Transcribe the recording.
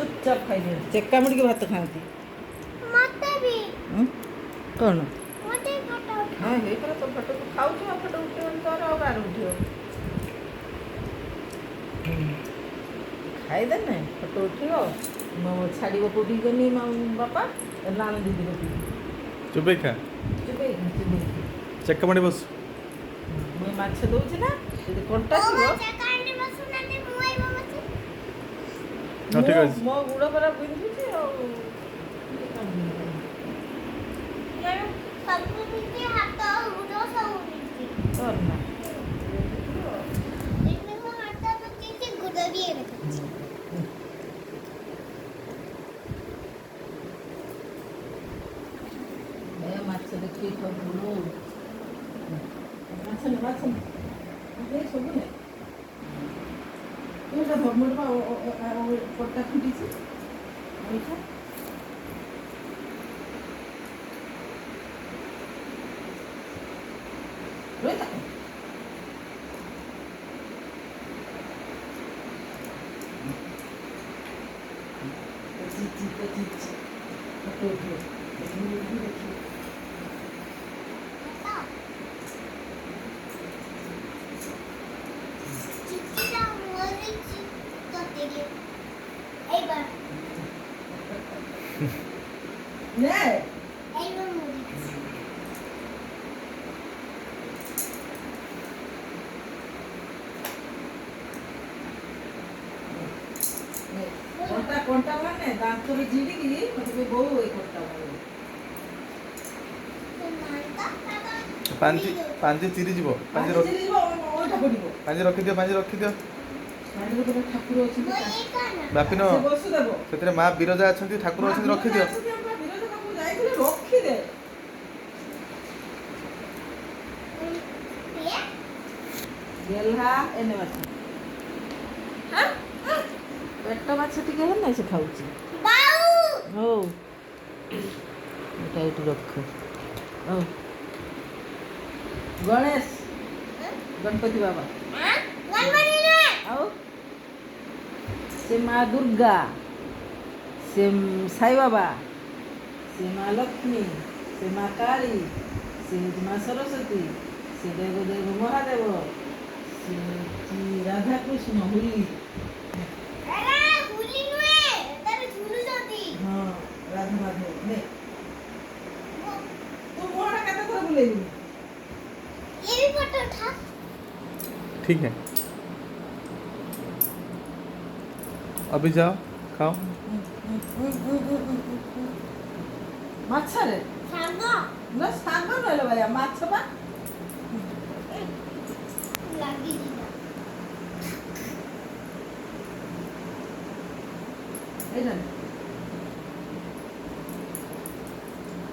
ଚୁପଚାପ ଖାଇଦିଅନ୍ତି, ଚେକା ମୁଡ଼ିକି ଭାତ ଖାଆନ୍ତି। କ'ଣ ହଁ ହେଇପରା ତୋ ଫଟୋ ତୁ ଖାଉଛୁ, ଆଉ ଫଟୋ ଉଠେଇବନି ତୋର, ଆଉ କାହାର ଉଠିବ? ଖାଇଦେନେ ଫଟୋ ଉଠିବ, ଛାଡ଼ିବ କେଉଁଠିକି ଗନି ବାପା ନାନୀ ଦିଦି କତିକି। ଚୁପେଇ ଖା, ଚୁପେଇ ଚୁପେଇ ଚେକା ମାଡ଼ି ବସ। ମୁଁ ମାଛ ଦଉଛି ନା, ଯଦି କଣ୍ଟା ଥିବ ହଁ ଠିକ୍ ଅଛି। ମୋ ଗୁଡ଼ ପରା ବିନ୍ଧୁଛି ଆଉ। ତୋର ନା ମାଛ ଦେଖିକି ଖାଉଥିଲୁ। ମାଛ ନେ ସବୁ ନେ ପଟା ଖୁଣ୍ଟିଛି କଣ୍ଟା ମାନେ ଦାନ୍ତରେ ଜିଡ଼ିକି ମୋତେ ବୋଉ ଏଇ କଣ୍ଟା ପାଞ୍ଜି ଚିରିଯିବ। ପାଞ୍ଜି ରଖିଦିଅ, ପାଞ୍ଜି ରଖିଦିଅ। ଠାକୁର ଅଛନ୍ତି ବାପିନ ସେଥିରେ ମା ବିରଜା ଅଛନ୍ତି, ଠାକୁର ଅଛନ୍ତି, ରଖିଦିଅ। ରଖିଦେ ଗେହ୍ଲା ଏନେ ମାଛ ପେଟ ମାଛ ଟିକେ ହେଲେ ସେ ଖାଉଛି। ହଉ ଏଇଟା ଏଇଠି ରଖ। ହଉ ଗଣେଶ ଗଣପତି ବାବା ଆଉ ସେ ମା ଦୁର୍ଗା, ସେ ସାଇ ବାବା, ସେ ମା ଲକ୍ଷ୍ମୀ, ସେ ମା କାଳୀ, ସେ ମା ସରସ୍ୱତୀ, ସେ ଦେବ ମହାଦେବ, ସେ ରାଧାକୃଷ୍ଣ ହୁଲି। ହଁ ରାଧା ମାଧବ ନେ ତୁ ମୁହଁଟା କେତେ ଥର ବୁଲେଇବୁ? ठीक है, अभी जाओ खाओ। ମାଛରେ ନା ଶାଗ ନହେଲେ ଭାଇ ମାଛ ବା ଏଇଟା